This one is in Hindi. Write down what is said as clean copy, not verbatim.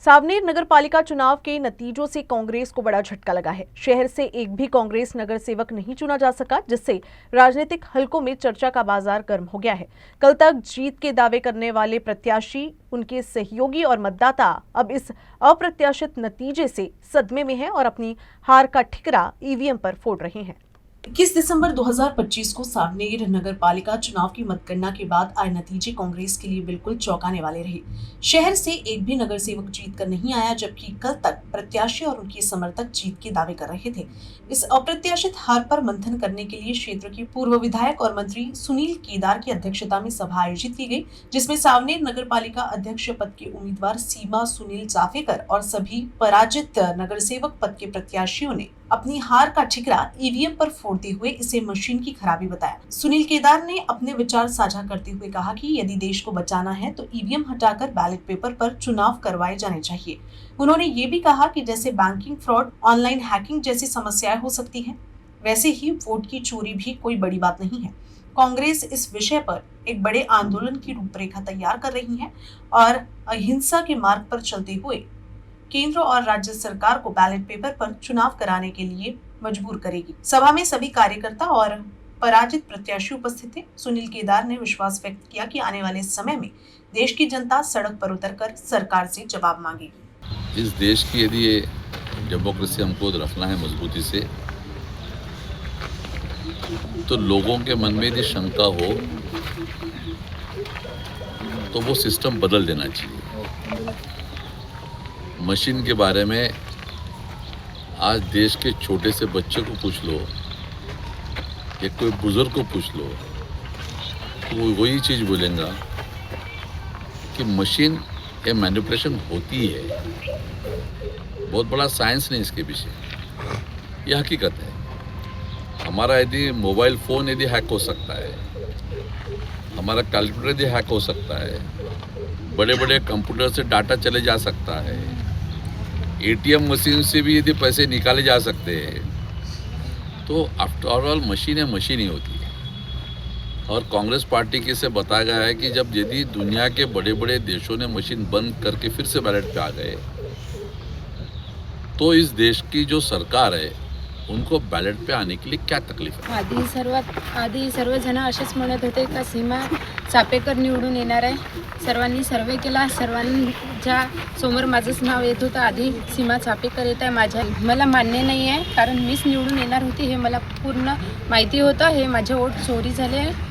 सावनेर नगरपालिका चुनाव के नतीजों से कांग्रेस को बड़ा झटका लगा है। शहर से एक भी कांग्रेस नगर सेवक नहीं चुना जा सका, जिससे राजनीतिक हलकों में चर्चा का बाजार गर्म हो गया है। कल तक जीत के दावे करने वाले प्रत्याशी, उनके सहयोगी और मतदाता अब इस अप्रत्याशित नतीजे से सदमे में हैं और अपनी हार का ठिकरा ईवीएम पर फोड़ रहे हैं। 21 दिसंबर 2025 को सावनेर नगर पालिका चुनाव की मतगणना के बाद आए नतीजे कांग्रेस के लिए बिल्कुल चौंकाने वाले रहे। शहर से एक भी नगर सेवक जीत कर नहीं आया, जबकि कल तक प्रत्याशी और उनके समर्थक जीत के दावे कर रहे थे। इस अप्रत्याशित हार पर मंथन करने के लिए क्षेत्र के पूर्व विधायक और मंत्री सुनील केदार की अध्यक्षता में सभा आयोजित की गई, जिसमें सावनेर नगर पालिका अध्यक्ष पद के उम्मीदवार सीमा सुनील जाफेकर और सभी पराजित नगर सेवक पद के प्रत्याशियों ने अपनी हार का ठिकरा ईवीएम पर फोड़ते हुए इसे मशीन की खराबी बताया। सुनील केदार ने अपने विचार साझा करते हुए कहा कि यदि देश को बचाना है तो ईवीएम हटाकर बैलेट पेपर पर चुनाव करवाए जाने चाहिए। उन्होंने ये भी कहा कि जैसे बैंकिंग फ्रॉड, ऑनलाइन हैकिंग जैसी समस्याएं हो सकती हैं, वैसे ही वोट की चोरी भी कोई बड़ी बात नहीं है। कांग्रेस इस विषय पर एक बड़े आंदोलन की रूपरेखा तैयार कर रही है और अहिंसा के मार्ग पर चलते हुए केंद्र और राज्य सरकार को बैलेट पेपर पर चुनाव कराने के लिए मजबूर करेगी। सभा में सभी कार्यकर्ता और पराजित प्रत्याशी उपस्थित थे। सुनील केदार ने विश्वास व्यक्त किया कि आने वाले समय में देश की जनता सड़क पर उतरकर सरकार से जवाब मांगेगी। इस देश की यदि ये डेमोक्रेसी हमको रखना है मजबूती से, तो लोगों के मन में यदि शंका हो तो वो सिस्टम बदल देना चाहिए। मशीन के बारे में आज देश के छोटे से बच्चे को पूछ लो या कोई बुजुर्ग को पूछ लो तो वो वही चीज़ बोलेगा कि मशीन या मैनिपुलेशन होती है। बहुत बड़ा साइंस नहीं इसके पीछे, ये हकीकत है। हमारा यदि मोबाइल फ़ोन यदि हैक हो सकता है, हमारा कैलकुलेटर यदि हैक हो सकता है, बड़े बड़े कंप्यूटर से डाटा चले जा सकता है, एटीएम मशीन से भी यदि पैसे निकाले जा सकते हैं, तो आफ्टर ऑल मशीन है, मशीन ही होती है। और कांग्रेस पार्टी के से बताया गया है कि जब यदि दुनिया के बड़े बड़े देशों ने मशीन बंद करके फिर से बैलेट पे आ गए, तो इस देश की जो सरकार है उनको बैलेट पे आने के लिए क्या तकलीफ है? आधी सर्वजण असेच म्हणत होते का सीमा चापेकर निवडून येणार आहे। सर्वांनी सर्वे केला, सर्वांच्या समोर माझंच नाव येत होतं। आधी सीमा चापेकर येत आहे, मला मान्य नाही आहे, कारण मीच निवडून येणार होती हे मला पूर्ण माहिती होतं। हे माझे वोट चोरी झाले आहे